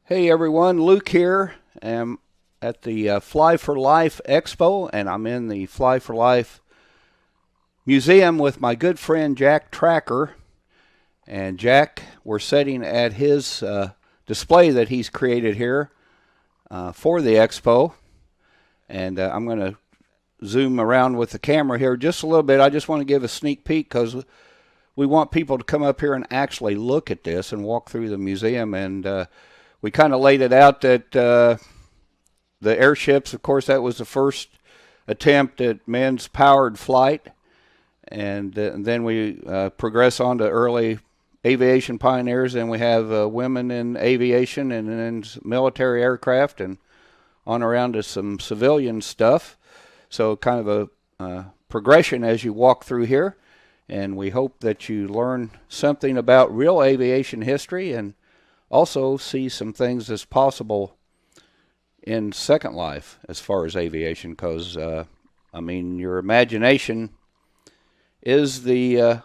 Hey everyone, Luke here. I'm at the Fly for Life Expo, and I'm in the Fly for Life Museum with my good friend Jack Tracker. And Jack, we're sitting at his display that he's created here for the expo. And I'm going to zoom around with the camera here just a little bit. I just want to give a sneak peek because we want people to come up here and actually look at this and walk through the museum. And we kind of laid it out that the airships, of course, that was the first attempt at men's powered flight. And then we progress on to early aviation pioneers, and we have women in aviation and then military aircraft and on around to some civilian stuff. So kind of a progression as you walk through here. And we hope that you learn something about real aviation history and also see some things as possible in Second Life as far as aviation, because, your imagination is the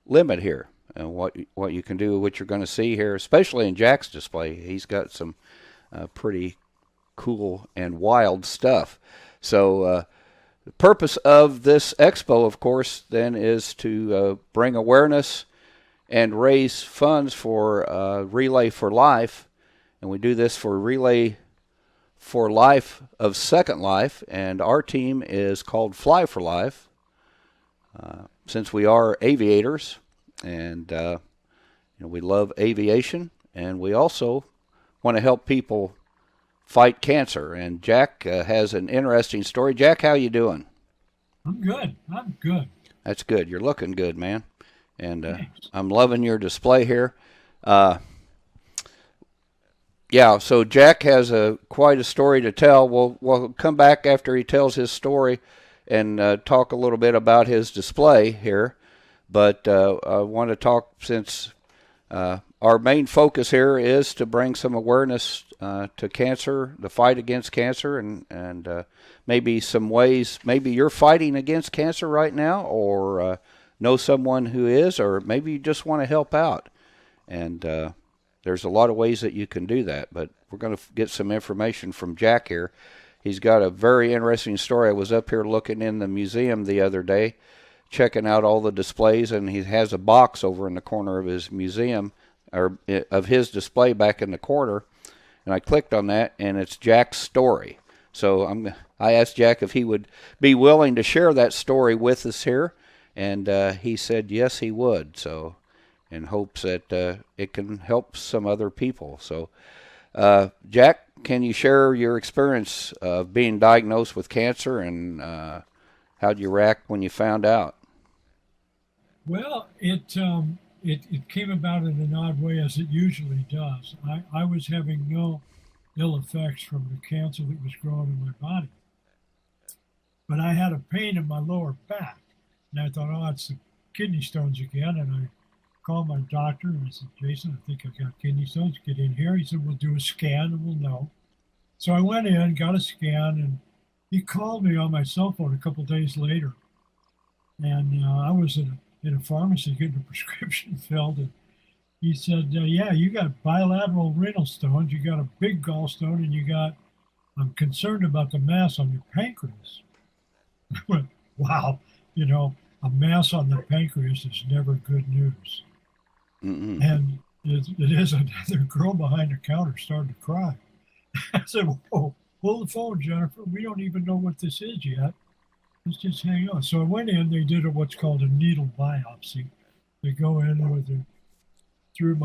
limit here, and what you can do, what you're going to see here, especially in Jack's display. He's got some pretty cool and wild stuff. So the purpose of this expo, of course, then is to bring awareness and raise funds for Relay for Life. And we do this for Relay for Life of Second Life, and our team is called Fly for Life, since we are aviators, and we love aviation, and we also want to help people fight cancer. And Jack has an interesting story. Jack, how you doing? I'm good. I'm good. That's good. You're looking good, man. And Thanks. I'm loving your display here. So Jack has quite a story to tell. We'll come back after he tells his story and talk a little bit about his display here. But I want to talk, since our main focus here is to bring some awareness to cancer, the fight against cancer, and maybe some ways. Maybe you're fighting against cancer right now, or know someone who is, or maybe you just want to help out. And there's a lot of ways that you can do that, but we're going to get some information from Jack here. He's got a very interesting story. I was up here looking in the museum the other day, checking out all the displays, and he has a box over in the corner of his museum, or of his display back in the corner, and I clicked on that, and it's Jack's story. So I asked Jack if he would be willing to share that story with us here, and he said yes, he would. So, in hopes that it can help some other people. So, Jack, can you share your experience of being diagnosed with cancer, and how'd you react when you found out? Well, it came about in an odd way, as it usually does. I was having no ill effects from the cancer that was growing in my body, but I had a pain in my lower back, and I thought, oh, it's the kidney stones again. And I called my doctor and I said, Jason, I think I've got kidney stones. Get in here. He said, we'll do a scan and we'll know. So I went in, got a scan, and he called me on my cell phone a couple days later. And I was in a pharmacy getting a prescription filled. And he said, yeah, you got bilateral renal stones. You got a big gallstone, and I'm concerned about the mass on your pancreas. I went, wow, a mass on the pancreas is never good news. Mm-mm. And it is. Another girl behind the counter started to cry. I said, whoa, hold the phone, Jennifer. We don't even know what this is yet. Let's just hang on. So I went in. They did what's called a needle biopsy. They go in through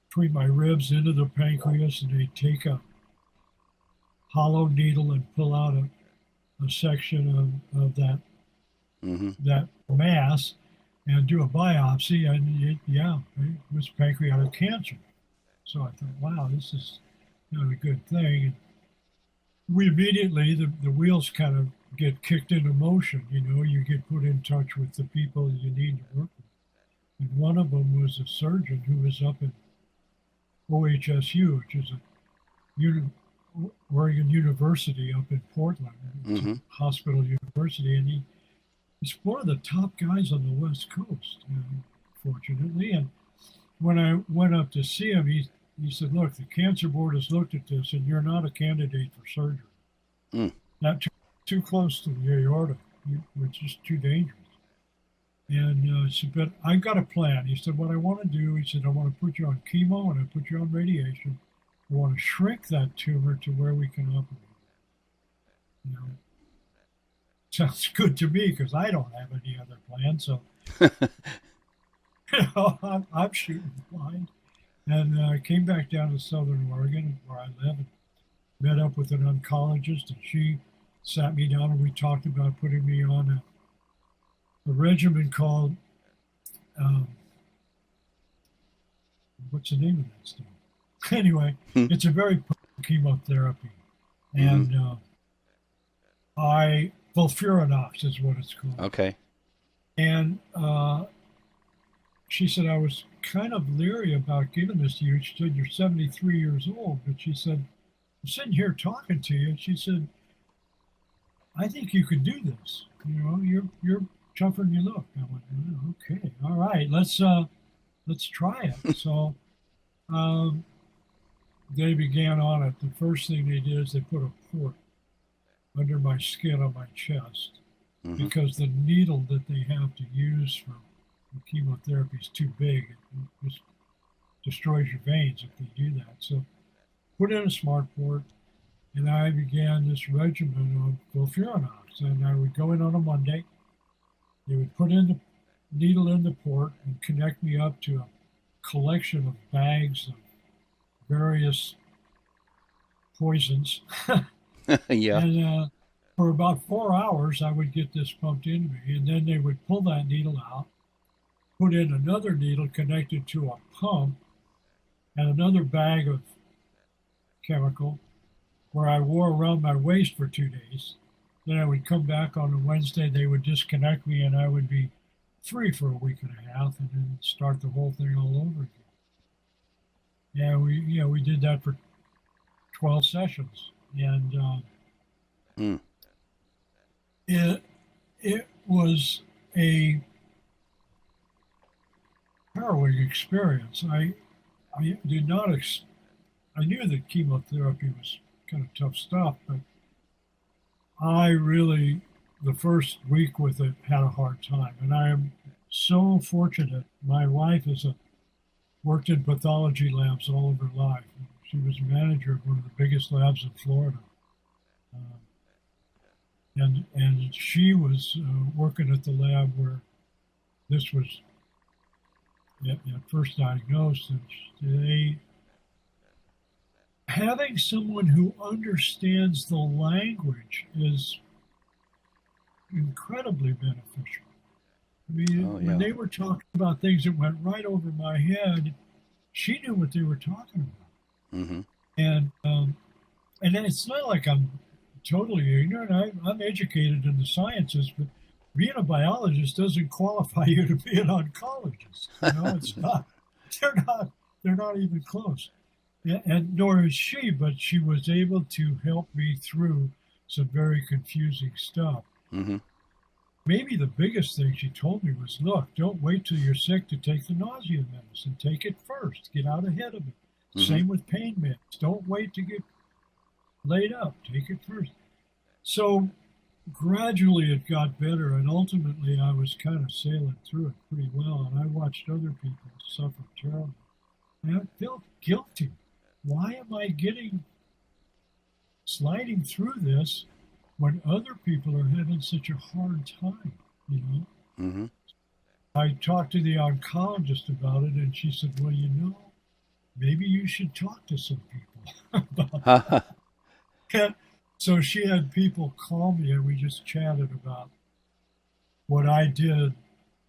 between my ribs into the pancreas, and they take a hollow needle and pull out a section of Mm-hmm. that mass and do a biopsy. And it was pancreatic cancer. So I thought, wow, this is not a good thing. And we immediately, the wheels kind of get kicked into motion. You get put in touch with the people you need to work with. And one of them was a surgeon who was up at OHSU, which is Oregon University up in Portland. It's Mm-hmm. a hospital university, and he's one of the top guys on the West Coast, fortunately. And when I went up to see him, he said, look, the cancer board has looked at this, and you're not a candidate for surgery. Mm. Not too close to the aorta, which is too dangerous. And I said, but I've got a plan. He said, what I want to do, he said, I want to put you on chemo and I put you on radiation. I want to shrink that tumor to where we can operate. You know, sounds good to me because I don't have any other plan. So, you know, I'm shooting blind. And I came back down to Southern Oregon, where I live, and met up with an oncologist, and she sat me down and we talked about putting me on a regimen called, what's the name of that stuff? Anyway, it's a very potent chemotherapy. And Volfurinox is what it's called. Okay. And she said, I was kind of leery about giving this to you. She said, you're 73 years old. But she said, I'm sitting here talking to you. And she said, I think you could do this. You know, you're tougher than you look. I went, oh, okay, all right, let's try it. So they began on it. The first thing they did is they put a port under my skin on my chest because the needle that they have to use for the chemotherapy is too big. It just destroys your veins if they do that. So put in a smart port, and I began this regimen of Volfurinox. And I would go in on a Monday. They would put in the needle in the port and connect me up to a collection of bags of various poisons. Yeah. And for about 4 hours, I would get this pumped into me. And then they would pull that needle out, put in another needle connected to a pump and another bag of chemical, where I wore around my waist for 2 days. Then I would come back on a Wednesday, they would disconnect me, and I would be free for a week and a half, and then start the whole thing all over again. Yeah, we did that for 12 sessions, and it was a harrowing experience. I did not. I knew that chemotherapy was kind of tough stuff, but I really, the first week with it, had a hard time. And I am so fortunate. My wife worked in pathology labs all of her life. She was manager of one of the biggest labs in Florida. And she was working at the lab where this was at first diagnosed. And having someone who understands the language is incredibly beneficial. I mean, when they were talking about things that went right over my head, she knew what they were talking about. And it's not like I'm totally ignorant. I'm educated in the sciences, but being a biologist doesn't qualify you to be an oncologist. You know, it's not. They're not even close. And nor is she, but she was able to help me through some very confusing stuff. Maybe the biggest thing she told me was, look, don't wait till you're sick to take the nausea medicine. Take it first. Get out ahead of it. Same with pain meds. Don't wait to get laid up. Take it first. So gradually it got better, and ultimately I was kind of sailing through it pretty well, and I watched other people suffer terribly. And I felt guilty. Why am I sliding through this when other people are having such a hard time, you know? I talked to the oncologist about it, and she said, well, you know, maybe you should talk to some people about that. So she had people call me, and we just chatted about what I did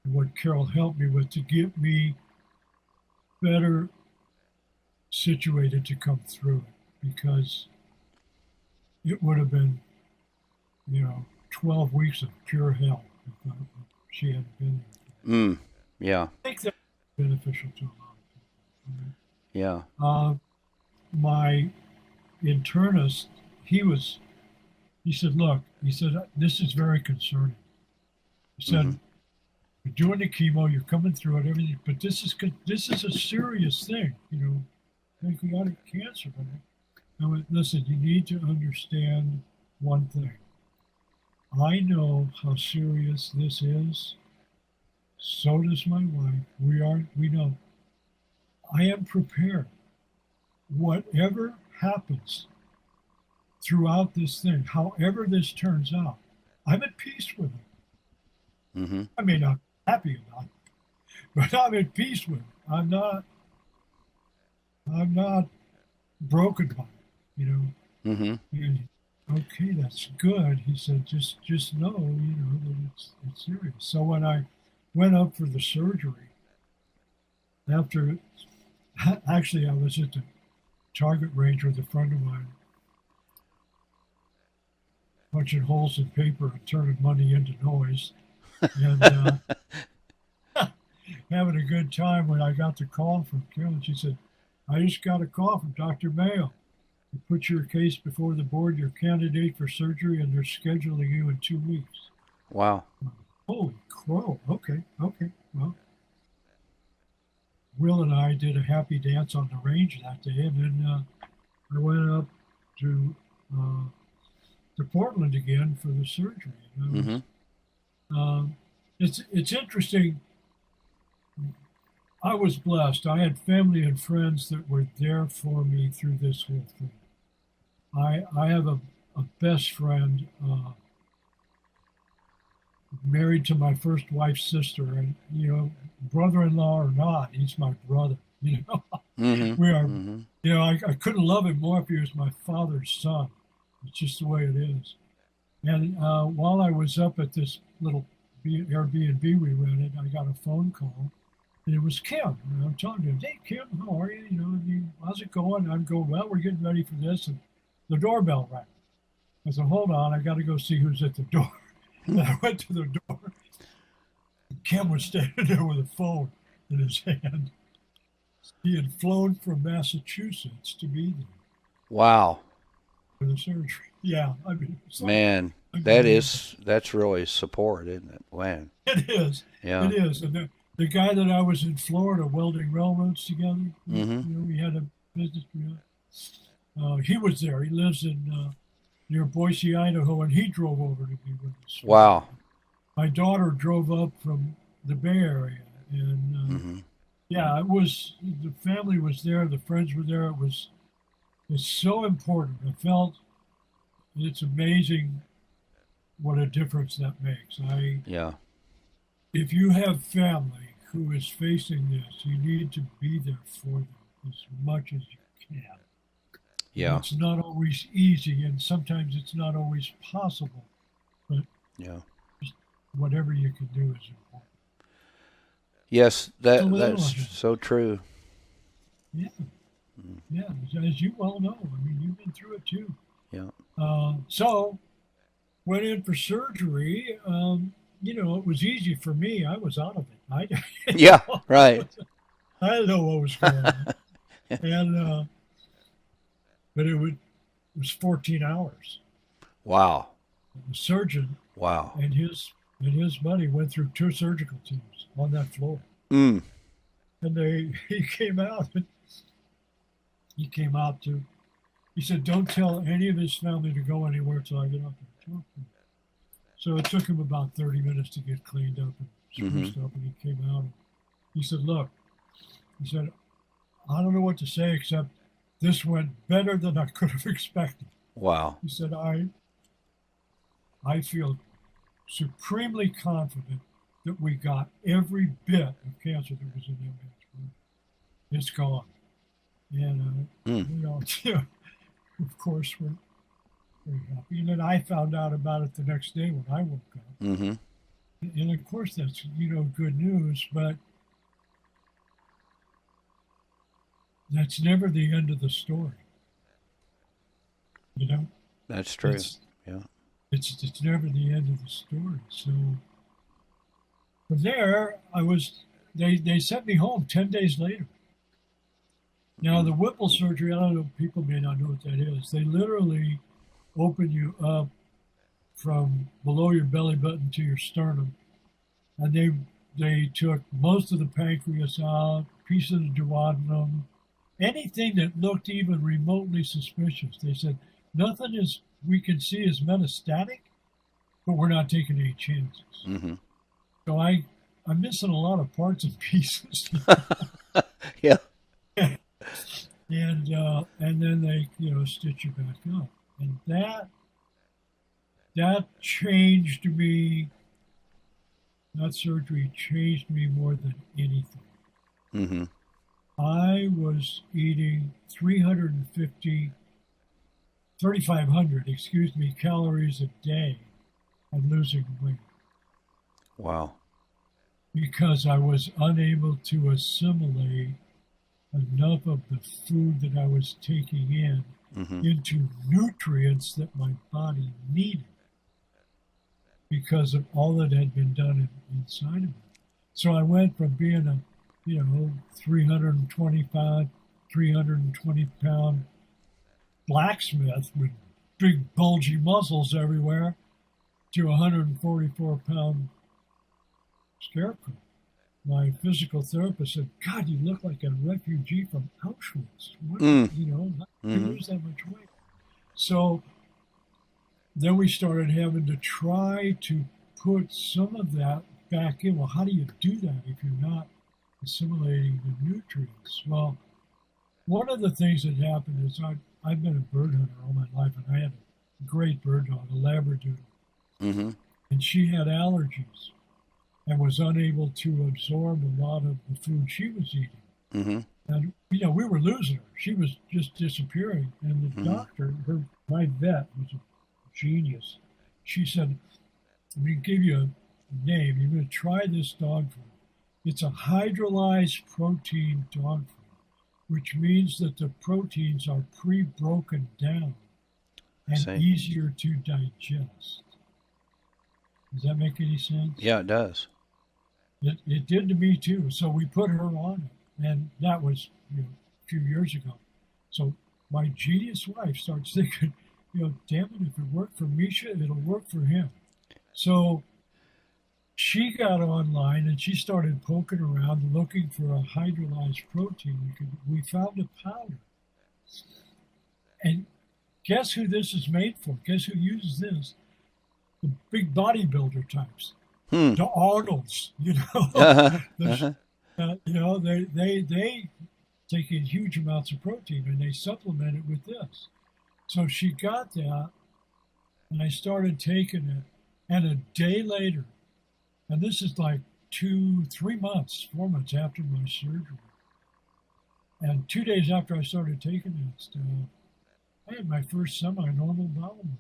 and what Carol helped me with to get me better situated to come through it, because it would have been, 12 weeks of pure hell if she hadn't been there. Yeah. I think that's beneficial to a lot of people. Yeah. My internist, he said, look, this is very concerning. He said, you're doing the chemo, you're coming through it, everything, but this is a serious thing, pancreatic cancer. And I went, listen, you need to understand one thing. I know how serious this is. So does my wife. We know. I am prepared. Whatever happens throughout this thing, however this turns out, I'm at peace with it. Mm-hmm. I may not be happy about it, but I'm at peace with it. I'm not broken by it, you know. Mm-hmm. And, okay, that's good. He said, just know, you know, that it's serious. So when I went up for the surgery, actually I was at the target range with a friend of mine, punching holes in paper and turning money into noise, and having a good time when I got the call from Carolyn. She said, I just got a call from Dr. Mayo. You put your case before the board, you're a candidate for surgery, and they're scheduling you in 2 weeks. Wow. Holy crow. Okay. Well, Will and I did a happy dance on the range that day, and then I went up to Portland again for the surgery. It's interesting. I was blessed. I had family and friends that were there for me through this whole thing. I have a best friend, married to my first wife's sister, and you know, brother-in-law or not, he's my brother. You know, Mm-hmm. we are. Mm-hmm. You know, I couldn't love him more if he was my father's son. It's just the way it is. And while I was up at this little Airbnb we rented, I got a phone call, and it was Kim. And I'm talking to him, hey, Kim, how are you? You know, how's it going? I'm going, well, we're getting ready for this. And the doorbell rang. I said, hold on, I got to go see who's at the door. And I went to the door. Kim was standing there with a phone in his hand. He had flown from Massachusetts to be there Wow. for the surgery. Yeah, I mean, it's like, Man, that's really support, isn't it? Man. it is. Yeah. It is. And the guy that I was in Florida welding railroads together, Mm-hmm. you know, we had a business together. He was there. He lives in near Boise, Idaho, and he drove over to be with us. Wow. My daughter drove up from the Bay Area, and Mm-hmm. yeah, it was, the family was there, the friends were there. It's so important. I felt it's amazing what a difference that makes. Yeah. If you have family who is facing this, you need to be there for them as much as you can. Yeah. It's not always easy, and sometimes it's not always possible, but Yeah. whatever you can do is important. Yes, So that's so true. Yeah, yeah, as you well know. I mean, you've been through it too. Yeah. So went in for surgery. You know, it was easy for me. I was out of it. Yeah. Right. I didn't know what was going on, and but it was 14 hours. Wow. The surgeon Wow. and his buddy went through 2 surgical teams on that floor, Mm. and he came out. He said, "Don't tell any of his family to go anywhere till I get up there." So it took him about 30 minutes to get cleaned up and spruced up, and he came out. And he said, "Look," he said, "I don't know what to say except this went better than I could have expected." Wow. He said, I feel supremely confident that we got every bit of cancer that was in that man's body. It's gone." And, you know, of course, we're very happy. And then I found out about it the next day when I woke up. Mm-hmm. And of course, that's, you know, good news, but that's never the end of the story. You know? That's true. Yeah. It's never the end of the story. So from there, they sent me home 10 days later. Now, the Whipple surgery, I don't know, people may not know what that is. They literally open you up from below your belly button to your sternum. And they took most of the pancreas out, piece of the duodenum, anything that looked even remotely suspicious. They said nothing is we can see is metastatic, but we're not taking any chances. Mm-hmm. So I'm missing a lot of parts and pieces. Yeah. And then they stitch you back up, and that changed me. That surgery changed me more than anything. Mm-hmm. I was eating 3,500 calories a day and losing weight. Wow. Because I was unable to assimilate enough of the food that I was taking in Mm-hmm. into nutrients that my body needed because of all that had been done inside of me. So I went from being a 325, 320 pound blacksmith with big bulgy muscles everywhere to 144 pound scarecrow. My physical therapist said, "God, you look like a refugee from Auschwitz. What, how did you lose that much weight?" So then we started having to try to put some of that back in. Well, how do you do that if you're not assimilating the nutrients? Well, one of the things that happened is I've been a bird hunter all my life, and I had a great bird dog, a Labradoodle, Mm-hmm. and she had allergies and was unable to absorb a lot of the food she was eating. Mm-hmm. And, we were losing her. She was just disappearing. And the doctor, my vet, was a genius. She said, "I'm going to give you a name. You're going to try this dog food. It's a hydrolyzed protein dog food, which means that the proteins are pre-broken down and easier to digest." Does that make any sense? Yeah, it does. It did to me too. So we put her on it, and that was a few years ago. So my genius wife starts thinking, damn it, if it worked for Misha, it'll work for him. So she got online and she started poking around looking for a hydrolyzed protein. We found a powder. And guess who this is made for? Guess who uses this? The big bodybuilder types. The Arnolds, they take in huge amounts of protein and they supplement it with this. So she got that, and I started taking it, and a day later, and this is like 4 months after my surgery, and 2 days after I started taking that stuff, I had my first semi-normal bowel movement.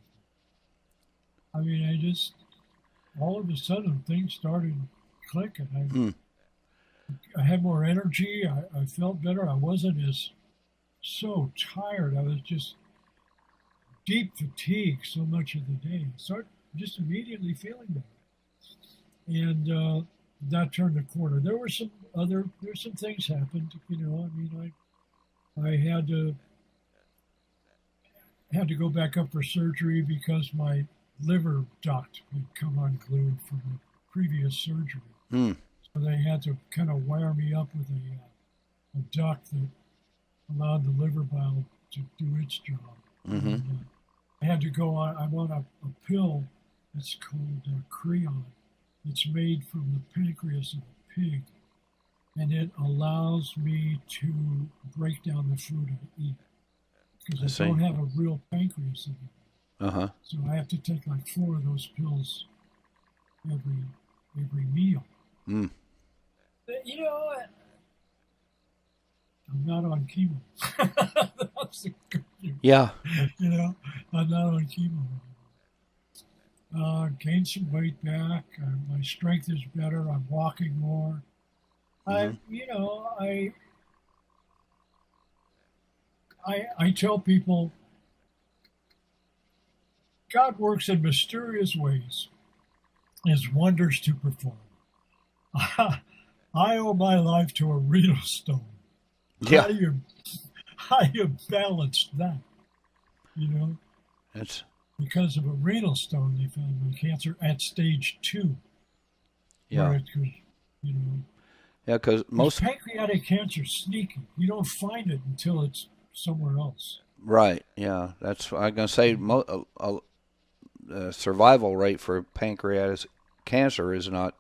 I mean, all of a sudden, things started clicking. I had more energy. I felt better. I wasn't so tired. I was just deep fatigue so much of the day. I started just immediately feeling better. And that turned the corner. There's some things happened. I had to go back up for surgery because my liver duct had come unglued from the previous surgery. So they had to kind of wire me up with a duct that allowed the liver valve to do its job. Mm-hmm. And, I had to go on. I'm on a pill that's called Creon. It's made from the pancreas of a pig, and it allows me to break down the food I eat because I don't have a real pancreas anymore. So I have to take like 4 of those pills every meal. I'm not on chemo. That's the good news. Yeah. I'm not on chemo anymore. Gained some weight back. My strength is better. I'm walking more. I tell people God works in mysterious ways, His wonders to perform. I owe my life to a renal stone. Yeah. How do you balance that? It's because of a renal stone, they found my cancer at stage 2. Yeah. Where it could, Yeah, because most pancreatic cancer is sneaky. You don't find it until it's somewhere else. right. Yeah, that's what I'm gonna say. Survival rate for pancreatic cancer is not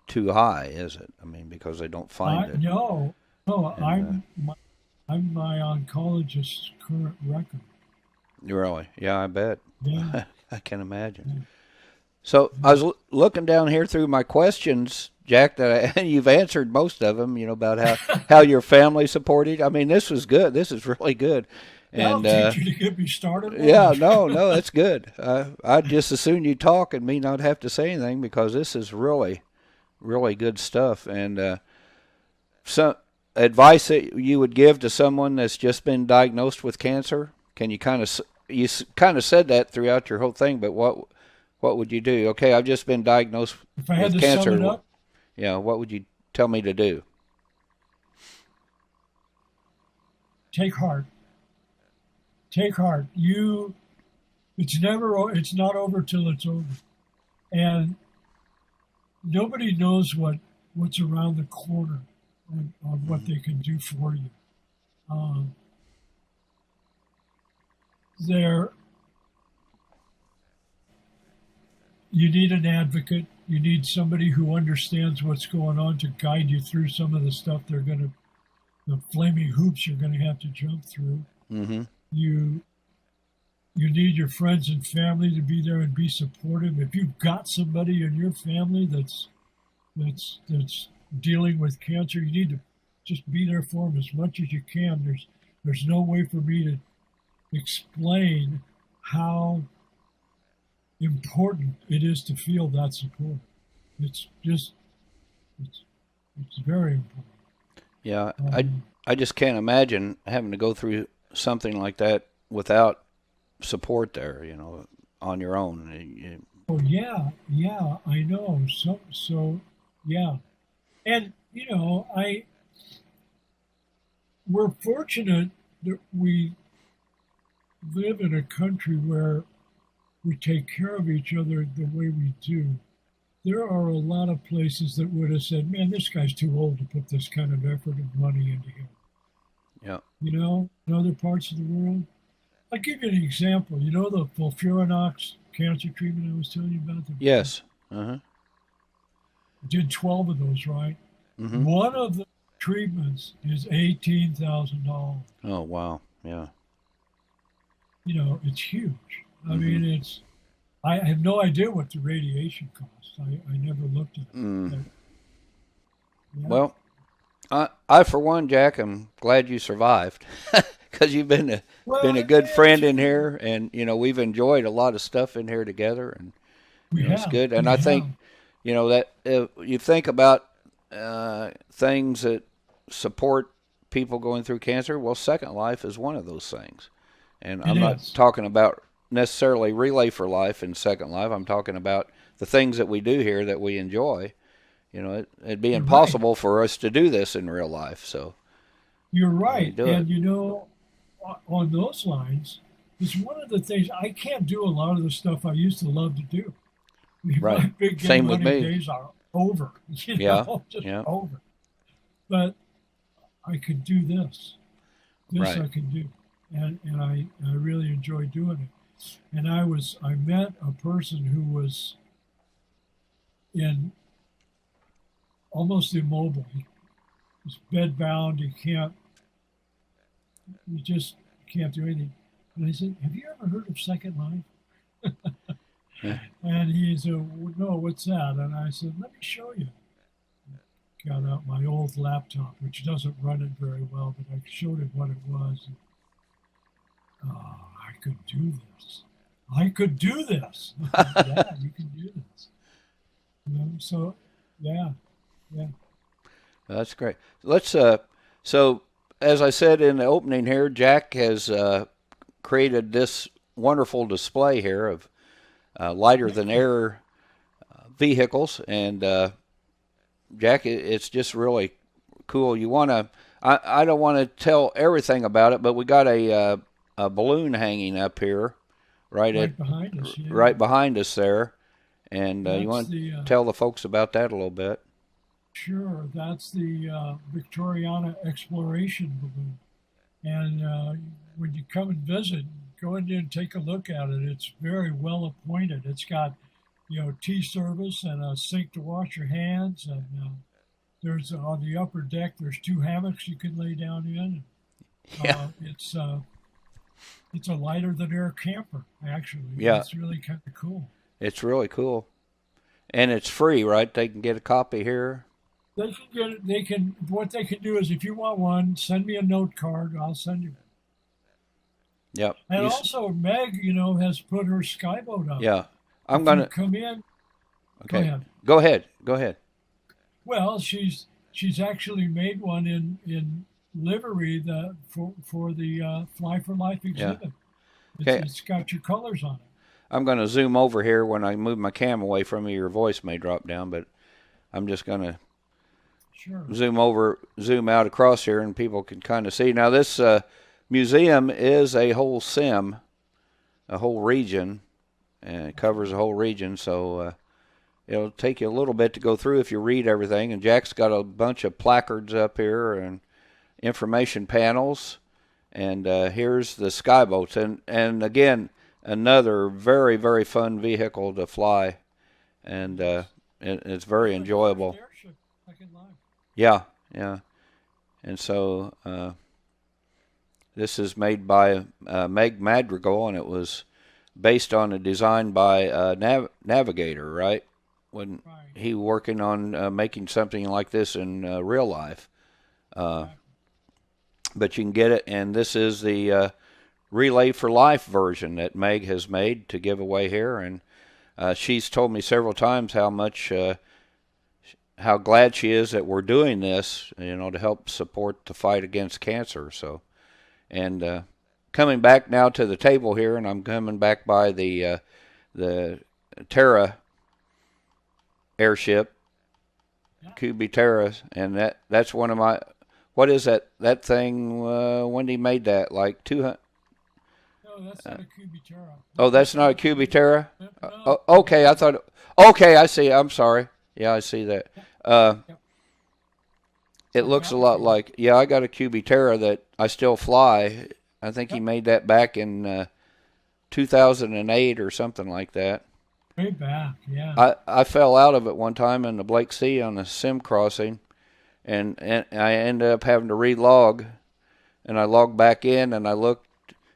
too high, is it? I mean, because they don't find it. No, no. And I'm my oncologist's current record. really, yeah, I bet. Yeah. I can imagine. Yeah. So I was looking down here through my questions, Jack. You've answered most of them. You know about how your family supported. I mean, this was good. This is really good. I'll And teach you to get me started. yeah, no, that's good. I'd just as soon you talk and me not have to say anything because this is really, really good stuff. And some advice that you would give to someone that's just been diagnosed with cancer? Can you kind of said that throughout your whole thing, but what would you do? Okay, I've just been diagnosed If I had with to cancer. sum it up, Yeah, what would you tell me to do? take heart. Take heart. It's not over till it's over. And nobody knows what's around the corner on what they can do for you. You need an advocate. You need somebody who understands what's going on to guide you through some of the stuff the flaming hoops you're going to have to jump through. Mm-hmm. You need your friends and family to be there and be supportive. If you've got somebody in your family that's dealing with cancer, you need to just be there for them as much as you can. There's no way for me to explain how important it is to feel that support. It's very important. Yeah, I just can't imagine having to go through something like that without support there, you know, on your own. Oh yeah, I know. So yeah. And you know, we're fortunate that we live in a country where we take care of each other the way we do. There are a lot of places that would have said, man, this guy's too old to put this kind of effort and money into him. Yeah. You know, in other parts of the world. I'll give you an example. You know the Fulfurinox cancer treatment I was telling you about? Yes. Uh-huh. Did 12 of those, right? Mm-hmm. One of the treatments is $18,000. Oh, wow. Yeah. You know, it's huge. I Mm-hmm. mean, I have no idea what the radiation costs. I never looked at it. Mm. But, yeah. Well, I for one, Jack, am glad you survived because you've been a good friend in here, and you know we've enjoyed a lot of stuff in here together, and it's good. And I think you know that if you think about things that support people going through cancer, well, Second Life is one of those things. And I'm not talking about necessarily Relay for Life and Second Life. I'm talking about the things that we do here that we enjoy. You know, it'd be impossible for us to do this in real life. So you're right. And you know, on those lines, it's one of the things I can't do a lot of the stuff I used to love to do. Right. My big Same game with money me. days are over. You know, just over. But I could do this. This I can do. And I really enjoy doing it. And I met a person who was almost immobile. He's bedbound. You just can't do anything. And I said, have you ever heard of Second Life? And he said, well, no, what's that? And I said, let me show you. Got out my old laptop, which doesn't run it very well, but I showed him what it was. And, I could do this. I could do this. Yeah, you can do this. You know, so, yeah. That's great. Let's. So, as I said in the opening here, Jack has created this wonderful display here of lighter than air vehicles, and Jack, it's just really cool. You want to? I don't want to tell everything about it, but we got a balloon hanging up here, right behind us. Yeah. Right behind us there, and you want to tell the folks about that a little bit? Sure, that's the Victoriana exploration balloon. And when you come and visit, go in there and take a look at it. It's very well appointed. It's got, tea service and a sink to wash your hands. And there's on the upper deck, there's two hammocks you can lay down in. Yeah. It's a lighter than air camper, actually. Yeah. It's really kind of cool. It's really cool. And it's free, right? They can get a copy here. They can get it. What they can do is, if you want one, send me a note card. I'll send you. Yep. And also, Meg, has put her skyboat up. Yeah. I'm If going you to. come in. Okay. Go ahead. Go ahead. Well, she's actually made one in livery for the Fly for Life exhibit. Okay. It's got your colors on it. I'm going to zoom over here. When I move my cam away from you, your voice may drop down, but I'm just going to Sure. zoom out across here, and people can kind of see. Now, this museum is a whole a whole region, and it covers a whole region, so it'll take you a little bit to go through if you read everything. And Jack's got a bunch of placards up here and information panels, and here's the skyboats, and again, another very, very fun vehicle to fly, and it's very enjoyable. Airship, second line. Yeah. And so this is made by Meg Madrigal, and it was based on a design by Navigator, right? When he working on making something like this in real life. But you can get it, and this is the Relay for Life version that Meg has made to give away here, and she's told me several times how glad she is that we're doing this, to help support the fight against cancer. So, and coming back now to the table here, and I'm coming back by the Terra airship, QB Terra, and that's one of my. What is that thing? Wendy made that like 200. No, that's not a QB Terra. Oh, that's not a QB Terra. No. Okay, I thought. Okay, I see. I'm sorry. Yeah, I see that. It looks a lot like, I got a QB Terra that I still fly. I think he made that back in 2008 or something like that. Way back, yeah. I fell out of it one time in the Blake Sea on a sim crossing, and I ended up having to relog, and I logged back in, and I looked,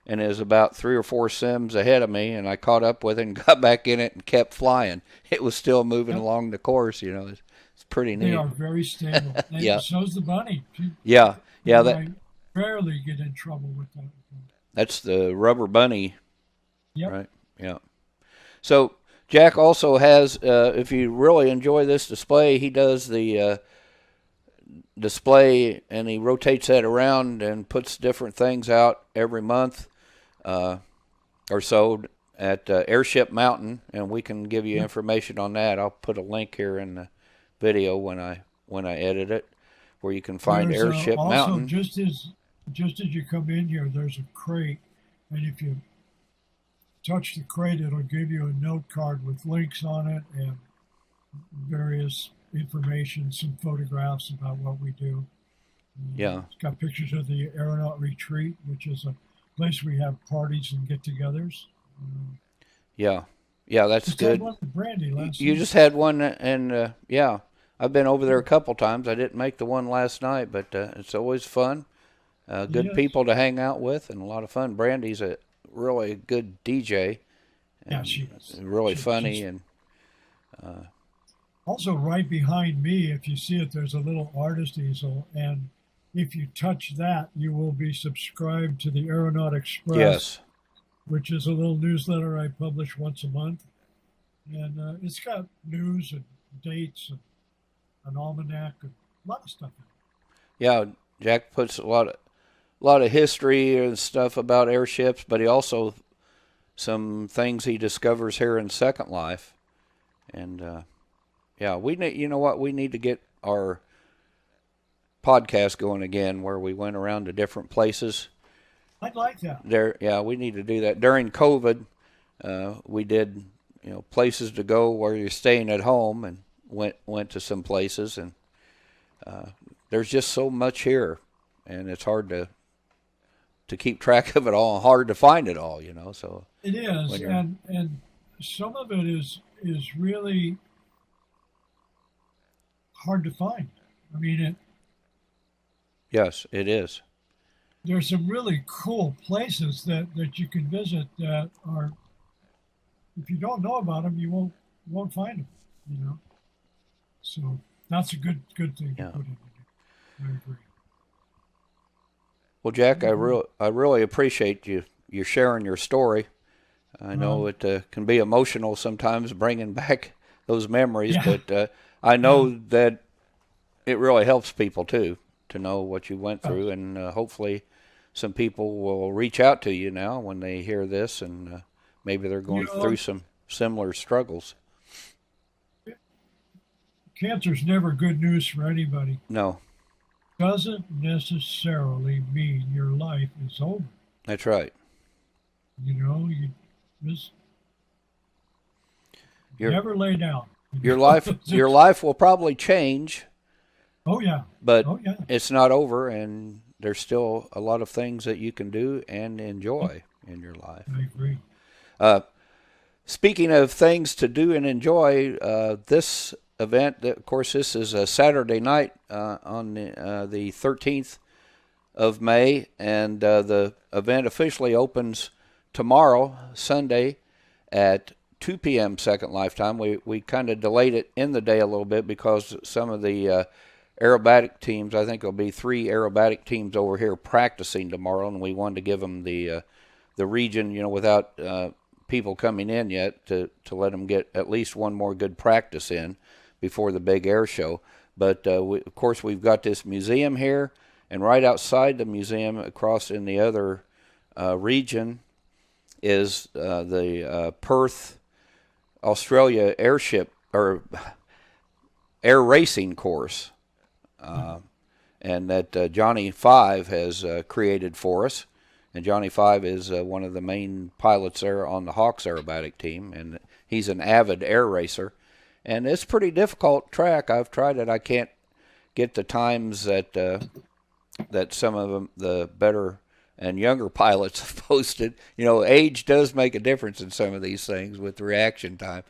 and it was about 3 or 4 sims ahead of me, and I caught up with it and got back in it and kept flying. It was still moving along the course, It's pretty neat. They are very stable. Yeah. So's the bunny. Yeah. I rarely get in trouble with that. That's the rubber bunny. Yep. Right. Yeah. So Jack also has, if you really enjoy this display, he does the display, and he rotates that around and puts different things out every month or so at Airship Mountain, and we can give you information on that. I'll put a link here in the video when I edit it, where you can find Airship Mountain. Just as you come in here, there's a crate, and if you touch the crate, it'll give you a note card with links on it and various information, some photographs about what we do. Yeah. It's got pictures of the Aeronaut Retreat, which is a place we have parties and get-togethers. Yeah, that's just good. Had one with Brandy last You night. just had one, and I've been over there a couple times. I didn't make the one last night, but it's always fun. Good people to hang out with, and a lot of fun. Brandy's a really good DJ. Yeah, she is. Really funny, and also right behind me, if you see it, there's a little artist easel, and if you touch that, you will be subscribed to the Aeronaut Express. Yes. Which is a little newsletter I publish once a month. And it's got news and dates and an almanac and a lot of stuff in it. Yeah, Jack puts a lot of history and stuff about airships, but he also some things he discovers here in Second Life. And we need, we need to get our podcast going again, where we went around to different places. I'd like that. We need to do that. During COVID, we did, places to go where you're staying at home, and went to some places, and there's just so much here, and it's hard to keep track of it all, hard to find it all, So It is, and some of it is really hard to find. I mean, yes, it is. there's some really cool places that you can visit that are, if you don't know about them, you won't find them. So that's a good thing to Yeah. put in there. I agree. Well, Jack, I really appreciate you sharing your story. I know it can be emotional sometimes, bringing back those memories, Yeah. but I know that it really helps people too to know what you went through, and hopefully some people will reach out to you now when they hear this, and maybe they're going through some similar struggles. Cancer's never good news for anybody. No, Doesn't necessarily mean your life is over. that's right. You just Your never lay down. your life will probably change, Oh yeah. but Oh yeah. it's not over, and there's still a lot of things that you can do and enjoy in your life. I agree. Speaking of things to do and enjoy, this event, of course, this is a Saturday night on the 13th of May, and the event officially opens tomorrow, Sunday, at 2 p.m. Second Lifetime. We kind of delayed it in the day a little bit because some of the aerobatic teams, I think there'll be 3 aerobatic teams over here practicing tomorrow, and we wanted to give them the region, without people coming in yet, to let them get at least one more good practice in before the big air show. But of course, we've got this museum here, and right outside the museum, across in the other region, is the Perth, Australia airship or air racing course, and that Johnny Five has created for us. And Johnny Five is one of the main pilots there on the Hawks aerobatic team, and he's an avid air racer. And it's a pretty difficult track. I've tried it. I can't get the times that some of them, the better and younger pilots, have posted. Age does make a difference in some of these things with reaction time,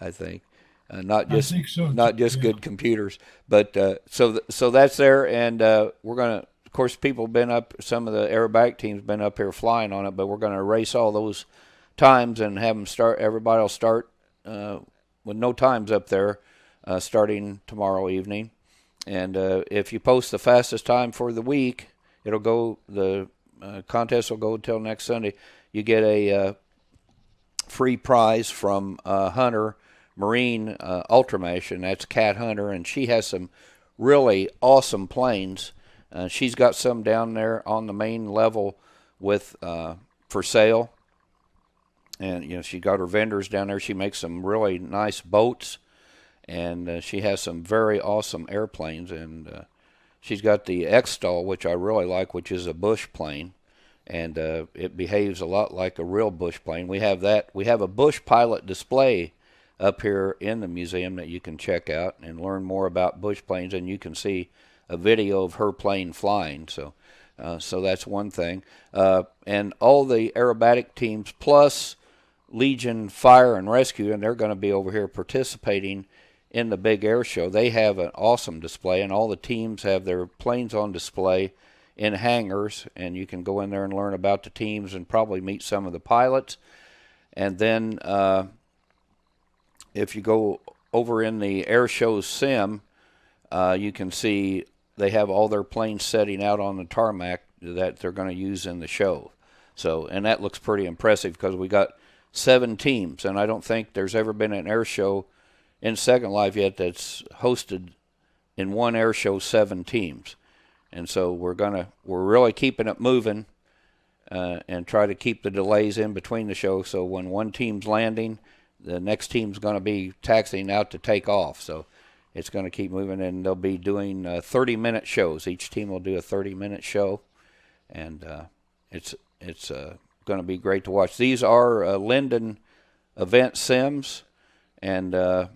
I think. Not just I think so, not just yeah. good computers, but so that's there, and we're gonna. Of course, people have been up. Some of the aerobatic teams been up here flying on it, but we're gonna erase all those times and have them start. Everybody will start with no times up there, starting tomorrow evening. And if you post the fastest time for the week, it'll go. The contest will go until next Sunday. You get a free prize from Hunter Marine Ultramash, and that's Cat Hunter, and she has some really awesome planes. She's got some down there on the main level with for sale, and she got her vendors down there. She makes some really nice boats, and she has some very awesome airplanes, and she's got the X-Stall, which I really like, which is a bush plane, and it behaves a lot like a real bush plane. We have that. We have a bush pilot display up here in the museum that you can check out and learn more about bush planes, and you can see a video of her plane flying. So that's one thing. And all the aerobatic teams plus Legion Fire and Rescue, and they're going to be over here participating in the big air show. They have an awesome display, and all the teams have their planes on display in hangars, and you can go in there and learn about the teams and probably meet some of the pilots. And then if you go over in the air show sim, you can see they have all their planes setting out on the tarmac that they're going to use in the show. So, and that looks pretty impressive because we got 7 teams, and I don't think there's ever been an air show in Second Life yet that's hosted in one air show 7 teams. And so we're really keeping it moving and try to keep the delays in between the shows. So when one team's landing, the next team's going to be taxiing out to take off. So it's going to keep moving, and they'll be doing 30-minute shows. Each team will do a 30-minute show, and it's going to be great to watch. These are Linden event sims, and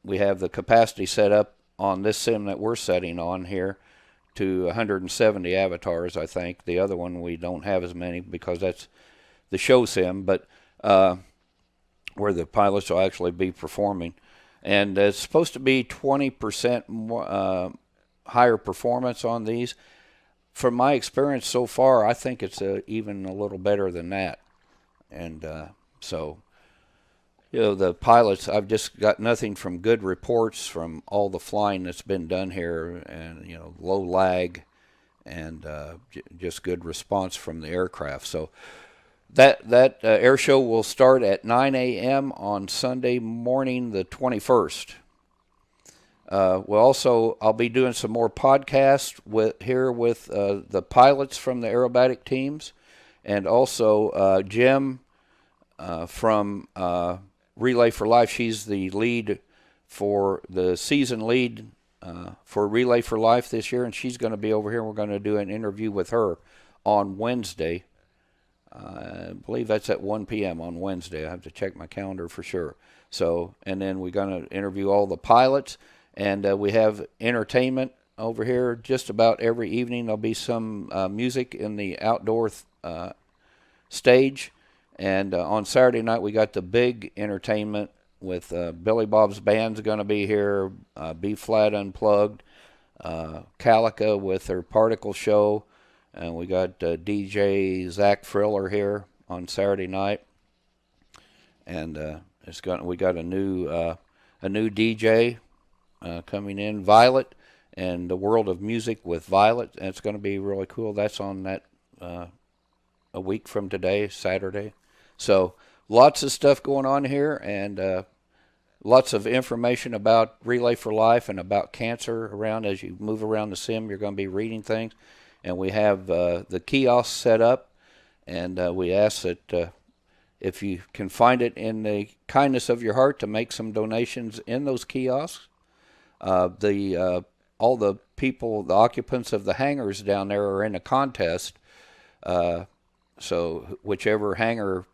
we have the capacity set up on this sim that we're setting on here to 170 avatars, I think. The other one we don't have as many because that's the show sim, but where the pilots will actually be performing. And it's supposed to be 20% more, higher performance on these. From my experience so far, I think it's even a little better than that. And so, the pilots, I've just got nothing from good reports from all the flying that's been done here, and low lag, and just good response from the aircraft. So that air show will start at 9 a.m. on Sunday morning, the 21st. I'll be doing some more podcasts with the pilots from the aerobatic teams, and also Jim from Relay for Life. She's the lead for the season lead for Relay for Life this year, and she's going to be over here. We're going to do an interview with her on Wednesday. I believe that's at 1 p.m. on Wednesday. I have to check my calendar for sure. So, and then we're going to interview all the pilots, and we have entertainment over here just about every evening. There'll be some music in the outdoor stage, and on Saturday night we got the big entertainment with Billy Bob's band's going to be here, B Flat Unplugged, Calica with her particle show. And we got DJ Zach Friller here on Saturday night, and we got a new DJ coming in, Violet, and the World of Music with Violet, and it's going to be really cool. That's on that a week from today, Saturday. So lots of stuff going on here, and lots of information about Relay for Life and about cancer around. As you move around the sim, you're going to be reading things. And we have the kiosk set up, and we ask that if you can find it in the kindness of your heart to make some donations in those kiosks. All the people, the occupants of the hangars down there are in a contest. So whichever hangar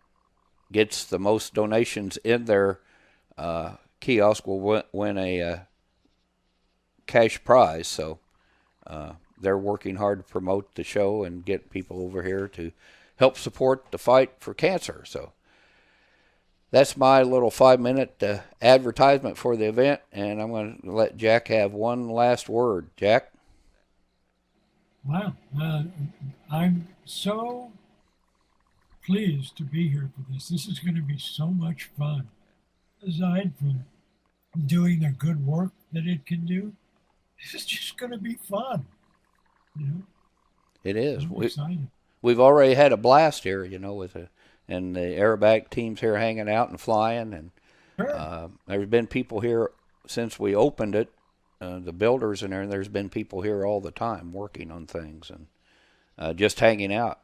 gets the most donations in their kiosk will win a cash prize. So they're working hard to promote the show and get people over here to help support the fight for cancer. So that's my little 5-minute advertisement for the event, and I'm going to let Jack have one last word. Jack? Wow. I'm so pleased to be here for this. This is going to be so much fun. Aside from doing the good work that it can do, this is just going to be fun. It is. I'm excited. We've already had a blast here, and the aerobatic team's here hanging out and flying, and Sure. There's been people here since we opened it, the builders in there, and there's been people here all the time working on things and just hanging out.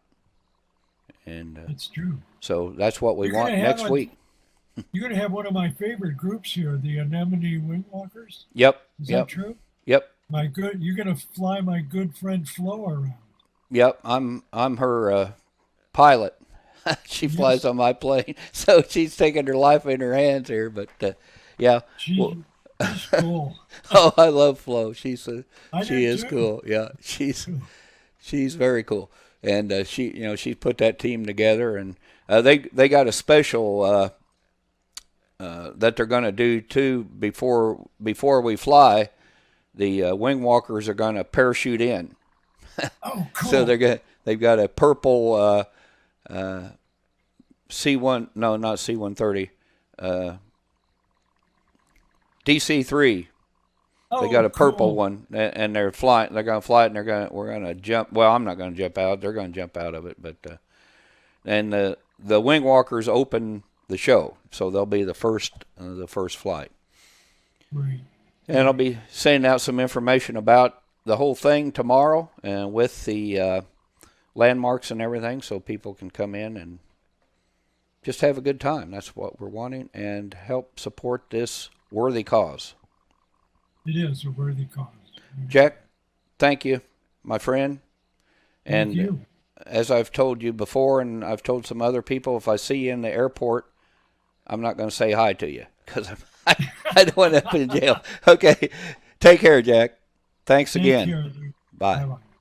And That's true. So that's what we want next week. You're going to have one of my favorite groups here, the Anemone Wingwalkers. Yep. Is that true? Yep. You're going to fly my good friend Flo around. Yep. I'm her pilot. She flies on my plane, so she's taking her life in her hands here. But yeah, she's cool. Oh, I love Flo. She is too. cool. Yeah, she's very cool, and she put that team together, and they got a special that they're going to do too before we fly. The wing walkers are going to parachute in. Oh, cool. So they've got a purple C1, no, not C-130, DC-3. They got a purple one, and they're flying. They're going to fly it, and we're going to jump. Well, I'm not going to jump out. They're going to jump out of it, but and the wing walkers open the show, so they'll be the first flight. Right. And I'll be sending out some information about the whole thing tomorrow, and with the landmarks and everything, so people can come in and just have a good time. That's what we're wanting, and help support this worthy cause. It is a worthy cause. Jack, thank you, my friend. Thank you. As I've told you before, and I've told some other people, if I see you in the airport, I'm not going to say hi to you because I don't want to be in jail. Okay, Take care, Jack. Thanks Take again. care, Lou. Bye. Bye-bye.